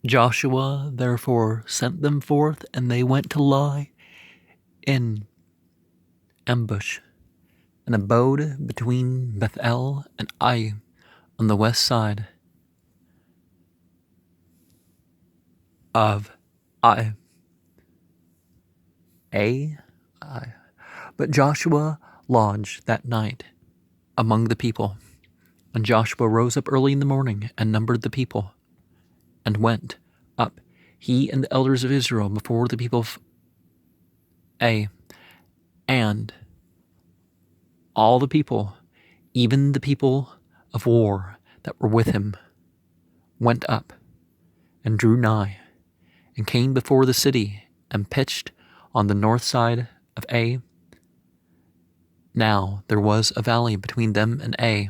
Joshua therefore sent them forth, and they went to lie in ambush, and abode between Bethel and Ai on the west side of Ai. But Joshua lodged that night among the people. And Joshua rose up early in the morning and numbered the people, and went up, he and the elders of Israel, before the people of Ai, and all the people, even the people of war that were with him, went up and drew nigh, and came before the city, and pitched on the north side of Ai. Now there was a valley between them and Ai.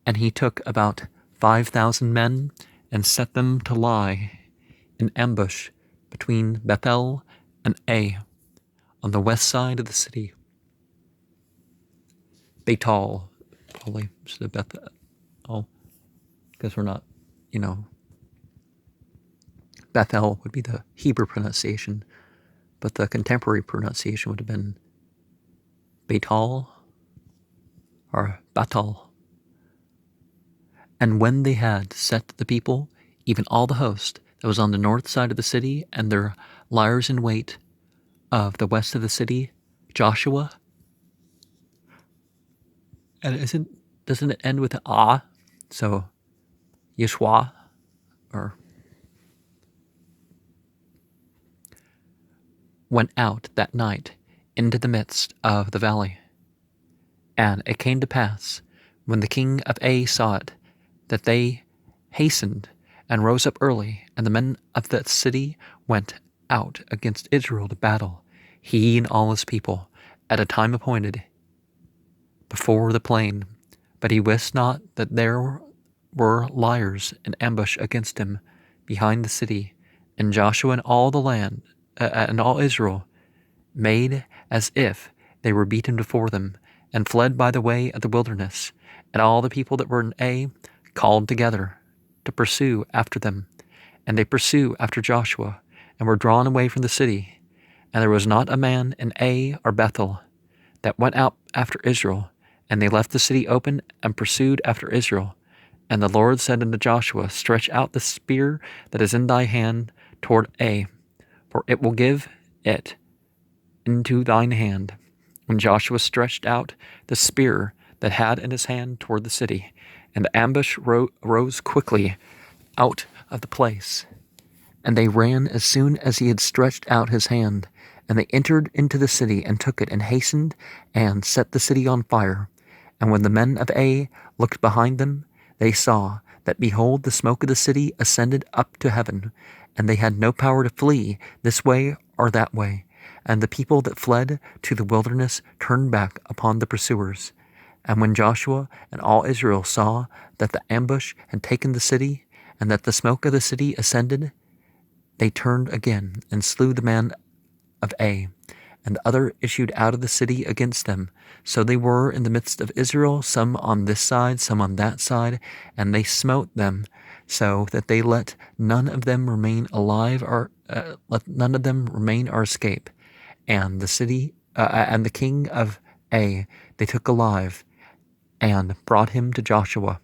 And he took about 5,000 men, and set them to lie in ambush between Bethel and Ai, on the west side of the city. Bethel, probably instead of Bethel, because we're not, Bethel would be the Hebrew pronunciation, but the contemporary pronunciation would have been Bethel or Batal. And when they had set the people, even all the host that was on the north side of the city, and their liers in wait of the west of the city, Joshua, and doesn't it end with an ah? So Yeshua, or went out that night into the midst of the valley. And it came to pass, when the king of Ai saw it, that they hastened and rose up early, and the men of that city went out against Israel to battle, he and all his people, at a time appointed, before the plain. But he wist not that there were liers in ambush against him behind the city. And Joshua and all the land, and all Israel, made as if they were beaten before them, and fled by the way of the wilderness. And all the people that were in Ai called together to pursue after them. And they pursue after Joshua, and were drawn away from the city. And there was not a man in Ai or Bethel that went out after Israel. And they left the city open, and pursued after Israel. And the Lord said unto Joshua, stretch out the spear that is in thy hand toward Ai, for it will give it into thine hand. And Joshua stretched out the spear that had in his hand toward the city, and the ambush rose quickly out of the place. And they ran as soon as he had stretched out his hand. And they entered into the city, and took it, and hastened, and set the city on fire. And when the men of Ai looked behind them, they saw that, behold, the smoke of the city ascended up to heaven, and they had no power to flee this way or that way. And the people that fled to the wilderness turned back upon the pursuers. And when Joshua and all Israel saw that the ambush had taken the city, and that the smoke of the city ascended, they turned again, and slew the man of Ai. And the other issued out of the city against them. So they were in the midst of Israel, some on this side, some on that side, and they smote them, so that they let none of them remain alive, or let none of them remain or escape. And the city and the king of Ai they took alive, and brought him to Joshua.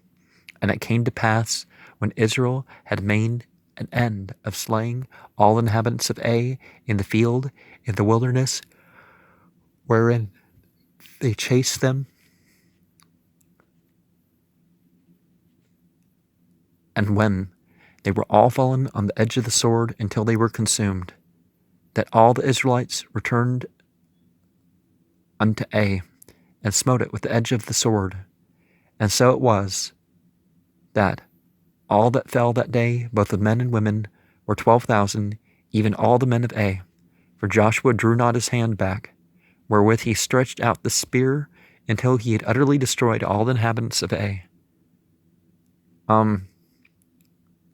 And it came to pass, when Israel had made an end of slaying all the inhabitants of Ai in the field, in the wilderness, wherein they chased them, and when they were all fallen on the edge of the sword until they were consumed, that all the Israelites returned unto Ai, and smote it with the edge of the sword. And so it was, that all that fell that day, both of men and women, were 12,000, even all the men of Ai. For Joshua drew not his hand back, wherewith he stretched out the spear, until he had utterly destroyed all the inhabitants of Ai.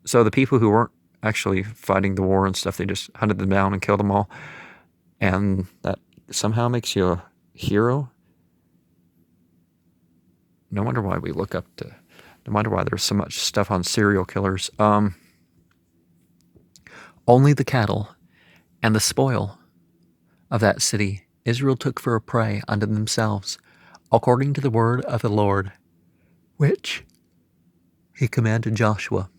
So the people who weren't actually fighting the war and stuff, they just hunted them down and killed them all. And that somehow makes you a hero. No wonder why we look up to, no wonder why there's so much stuff on serial killers. Only the cattle and the spoil of that city Israel took for a prey unto themselves, according to the word of the Lord, which he commanded Joshua.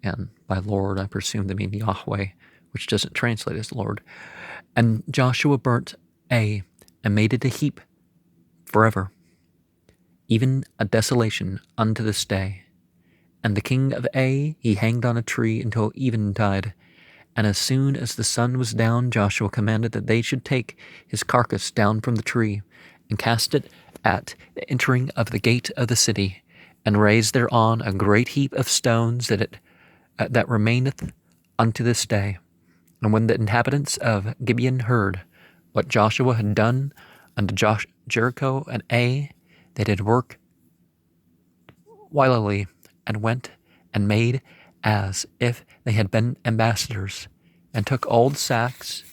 And by Lord, I presume they mean Yahweh, which doesn't translate as Lord. And Joshua burnt Ai, and made it a heap forever, even a desolation unto this day. And the king of Ai he hanged on a tree until eventide. And as soon as the sun was down, Joshua commanded that they should take his carcass down from the tree, and cast it at the entering of the gate of the city, and raise thereon a great heap of stones that remaineth unto this day. And when the inhabitants of Gibeon heard what Joshua had done unto Jericho and Ai, they did work wilily, and went and made as if they had been ambassadors, and took old sacks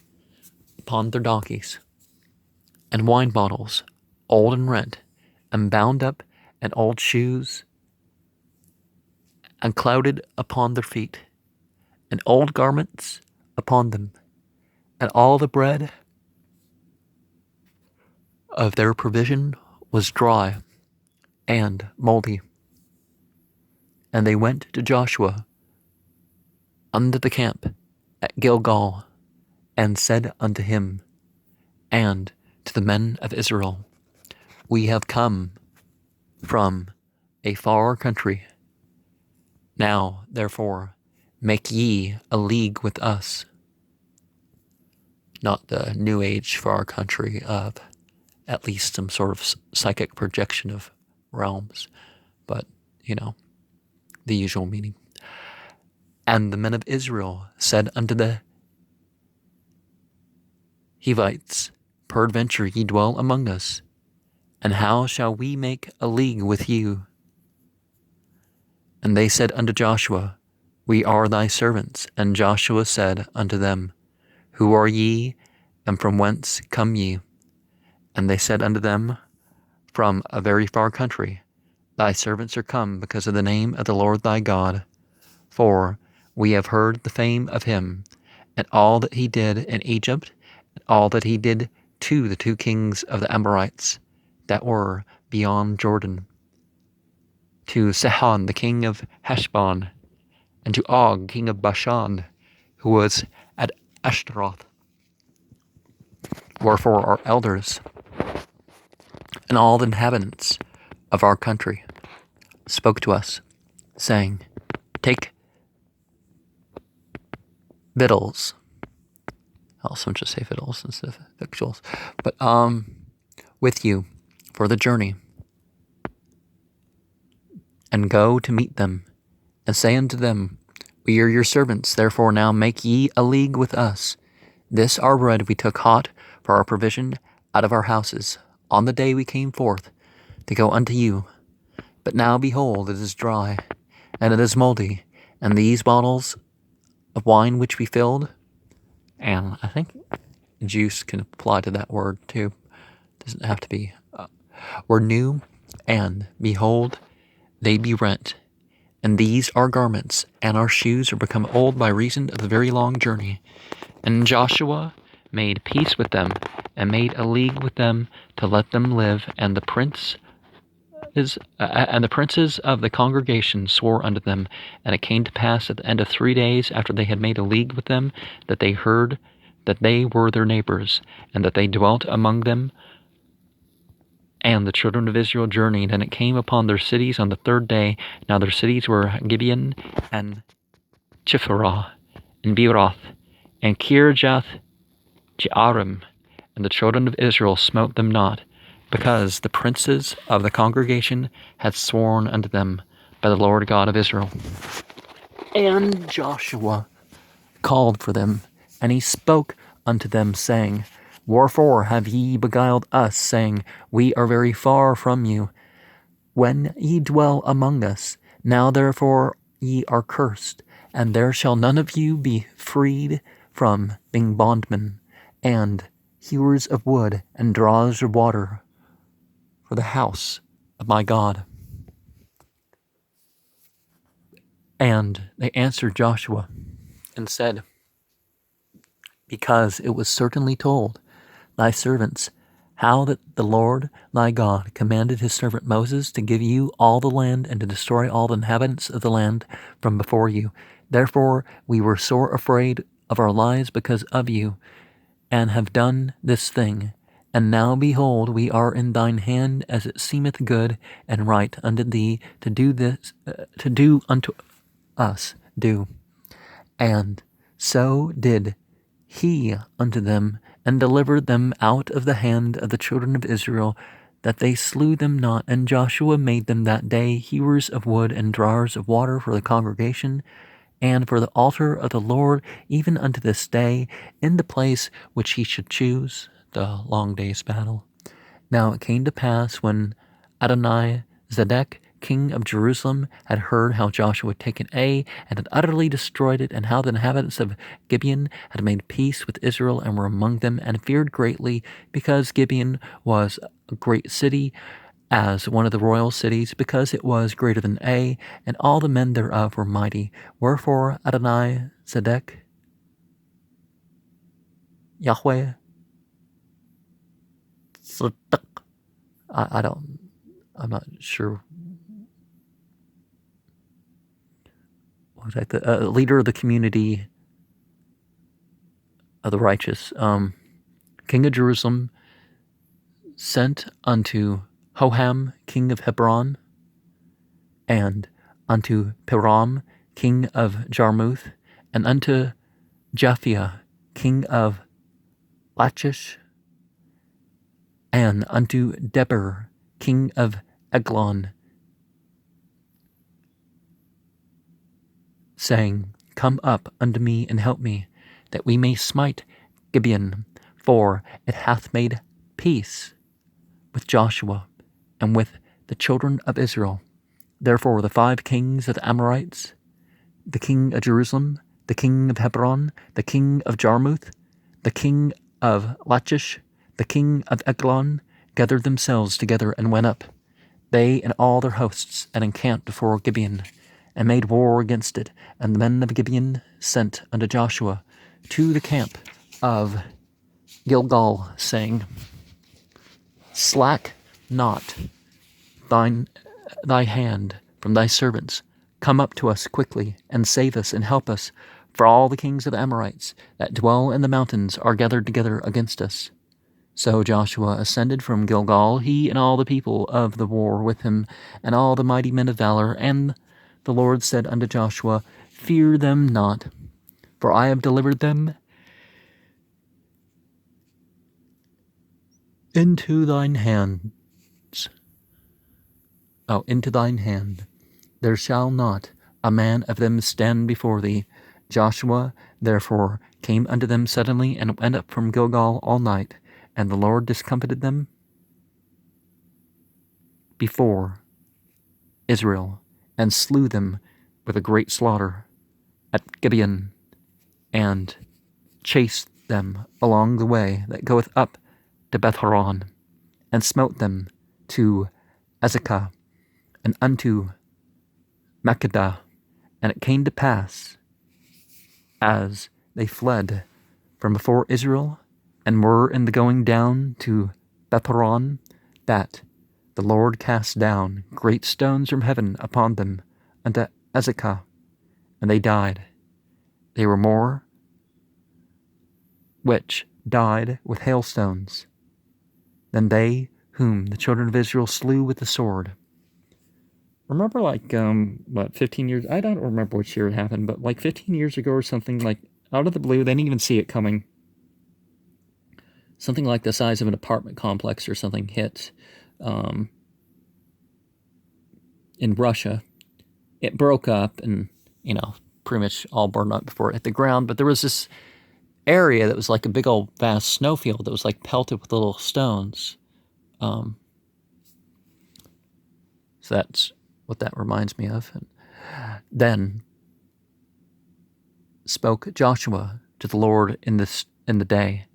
upon their donkeys, and wine bottles, old and rent, and bound up, and old shoes, and clouded upon their feet, and old garments upon them, and all the bread of their provision was dry and moldy. And they went to Joshua unto the camp at Gilgal, and said unto him and to the men of Israel, We have come from a far country. Now, therefore, make ye a league with us. Not the New Age far country of at least some sort of psychic projection of realms, but, the usual meaning. And the men of Israel said unto the Hivites, Peradventure ye dwell among us, and how shall we make a league with you? And they said unto Joshua, We are thy servants. And Joshua said unto them, Who are ye, and from whence come ye? And they said unto them, From a very far country. Thy servants are come because of the name of the Lord thy God. For we have heard the fame of him, and all that he did in Egypt, and all that he did to the two kings of the Amorites that were beyond Jordan, to Sihon the king of Heshbon, and to Og king of Bashan, who was at Ashtaroth. Wherefore our elders and all the inhabitants of our country spoke to us, saying, Take victuals. I'll also just say victuals instead of victuals. But with you for the journey, and go to meet them, and say unto them, We are your servants, therefore now make ye a league with us. This our bread we took hot for our provision out of our houses, on the day we came forth to go unto you. But now behold, it is dry, and it is moldy, and these bottles of wine which we filled, and I think juice can apply to that word too, doesn't have to be, were new, and behold, they be rent. And these our garments, and our shoes are become old by reason of the very long journey. And Joshua made peace with them, and made a league with them to let them live. And the princes of the congregation swore unto them. And it came to pass at the end of 3 days, after they had made a league with them, that they heard that they were their neighbors, and that they dwelt among them. And the children of Israel journeyed, and it came upon their cities on the 3rd day. Now their cities were Gibeon, and Chipharah, and Beeroth, and Kirjath Jearim. And the children of Israel smote them not, because the princes of the congregation had sworn unto them by the Lord God of Israel. And Joshua called for them, and he spoke unto them, saying, Wherefore have ye beguiled us, saying, We are very far from you, when ye dwell among us? Now therefore ye are cursed, and there shall none of you be freed from being bondmen, and hewers of wood, and drawers of water for the house of my God. And they answered Joshua and said, Because it was certainly told thy servants how that the Lord thy God commanded his servant Moses to give you all the land and to destroy all the inhabitants of the land from before you. Therefore we were sore afraid of our lives because of you, and have done this thing. And now behold, we are in thine hand, as it seemeth good and right unto thee to do this, to do unto us. Do. And so did he unto them, and delivered them out of the hand of the children of Israel, that they slew them not. And Joshua made them that day hewers of wood and drawers of water for the congregation, and for the altar of the Lord, even unto this day, in the place which he should choose, the long day's battle. Now it came to pass, when Adoni-Zedek, king of Jerusalem, had heard how Joshua had taken Ai, and had utterly destroyed it, and how the inhabitants of Gibeon had made peace with Israel, and were among them, and feared greatly, because Gibeon was a great city, as one of the royal cities, because it was greater than Ai, and all the men thereof were mighty. Wherefore Adoni-Zedek, Yahweh, I'm not sure. What was that? The leader of the community of the righteous, king of Jerusalem, sent unto Hoham, king of Hebron, and unto Piram, king of Jarmuth, and unto Japhia, king of Lachish, and unto Deber, king of Eglon, saying, Come up unto me and help me, that we may smite Gibeon, for it hath made peace with Joshua and with the children of Israel. Therefore the 5 kings of the Amorites, the king of Jerusalem, the king of Hebron, the king of Jarmuth, the king of Lachish, the king of Eglon, gathered themselves together and went up, they and all their hosts, and encamped before Gibeon, and made war against it. And the men of Gibeon sent unto Joshua to the camp of Gilgal, saying, Slack not thy hand from thy servants. Come up to us quickly, and save us, and help us, for all the kings of the Amorites that dwell in the mountains are gathered together against us. So Joshua ascended from Gilgal, he and all the people of the war with him, and all the mighty men of valor. And the Lord said unto Joshua, Fear them not, for I have delivered them into thine hand. Into thine hand. There shall not a man of them stand before thee. Joshua therefore came unto them suddenly, and went up from Gilgal all night, and the Lord discomfited them before Israel, and slew them with a great slaughter at Gibeon, and chased them along the way that goeth up to Beth-horon, and smote them to Azekah, and unto Makkedah. And it came to pass, as they fled from before Israel, and were in the going down to Beth-horon, that the Lord cast down great stones from heaven upon them unto Azekah, and they died. They were more which died with hailstones than they whom the children of Israel slew with the sword. Remember, 15 years, I don't remember which year it happened, but 15 years ago or something, out of the blue, they didn't even see it coming. Something like the size of an apartment complex or something hit in Russia. It broke up and, pretty much all burned up before it hit the ground, but there was this area that was like a big old vast snowfield that was pelted with little stones. So that's what that reminds me of. And then spoke Joshua to the Lord in the day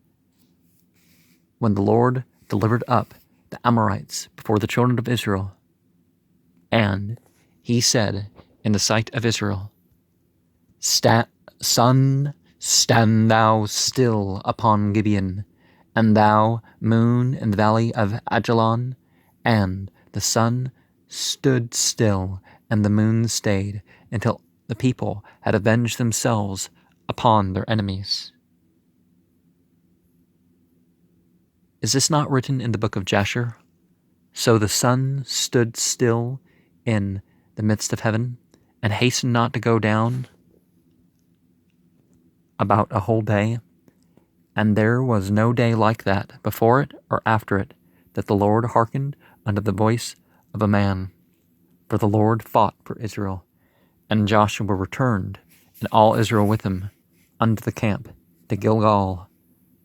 when the Lord delivered up the Amorites before the children of Israel. And he said in the sight of Israel, Sun, stand thou still upon Gibeon, and thou, moon, in the valley of Ajalon. And the sun stood still, and the moon stayed, until the people had avenged themselves upon their enemies. Is this not written in the book of Jasher? So the sun stood still in the midst of heaven, and hastened not to go down about a whole day. And there was no day like that, before it or after it, that the Lord hearkened unto the voice of a man. For the Lord fought for Israel. And Joshua returned, and all Israel with him, unto the camp to Gilgal.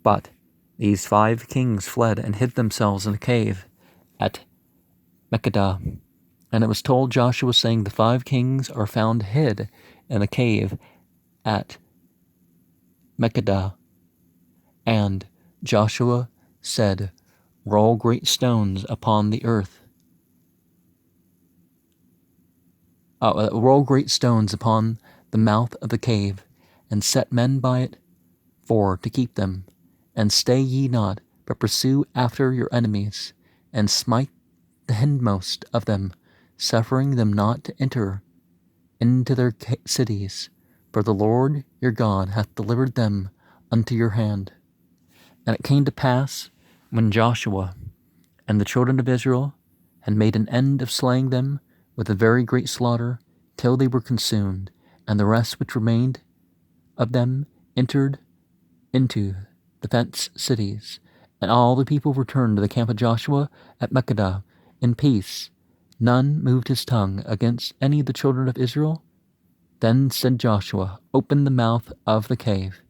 But these 5 kings fled and hid themselves in a cave at Makkedah. And it was told Joshua, saying, the 5 kings are found hid in a cave at Makkedah. And Joshua said, roll great stones upon the earth. Roll great stones upon the mouth of the cave, and set men by it to keep them. And stay ye not, but pursue after your enemies, and smite the hindmost of them, suffering them not to enter into their cities. For the Lord your God hath delivered them unto your hand. And it came to pass, when Joshua and the children of Israel had made an end of slaying them with a very great slaughter, till they were consumed, and the rest which remained of them entered into the fenced cities, and all the people returned to the camp of Joshua at Makkedah in peace. None moved his tongue against any of the children of Israel. Then said Joshua, open the mouth of the cave,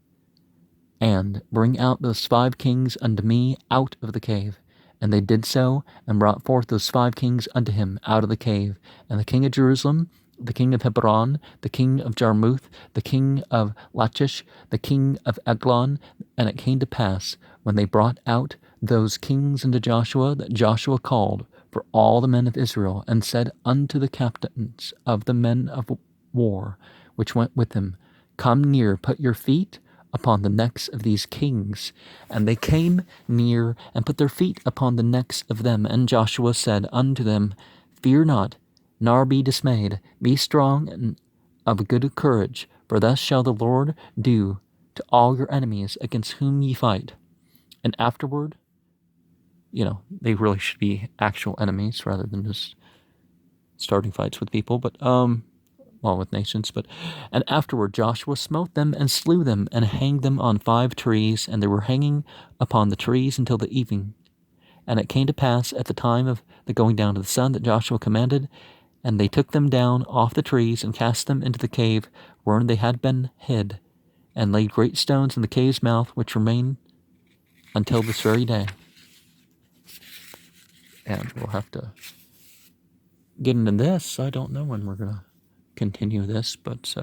and bring out those 5 kings unto me out of the cave. And they did so, and brought forth those 5 kings unto him out of the cave. And the king of Jerusalem, the king of Hebron, the king of Jarmuth, the king of Lachish, the king of Eglon. And it came to pass, when they brought out those kings unto Joshua, that Joshua called for all the men of Israel, and said unto the captains of the men of war which went with him, come near, put your feet upon the necks of these kings. And they came near, and put their feet upon the necks of them. And Joshua said unto them, fear not, nor be dismayed. Be strong and of good courage, for thus shall the Lord do to all your enemies against whom ye fight. And afterward, they really should be actual enemies rather than just starting fights with people, but with nations. And afterward Joshua smote them and slew them, and hanged them on 5 trees, and they were hanging upon the trees until the evening. And it came to pass at the time of the going down of the sun that Joshua commanded, and they took them down off the trees, and cast them into the cave wherein they had been hid, and laid great stones in the cave's mouth, which remain until this very day. And we'll have to get into this. I don't know when we're going to continue this, but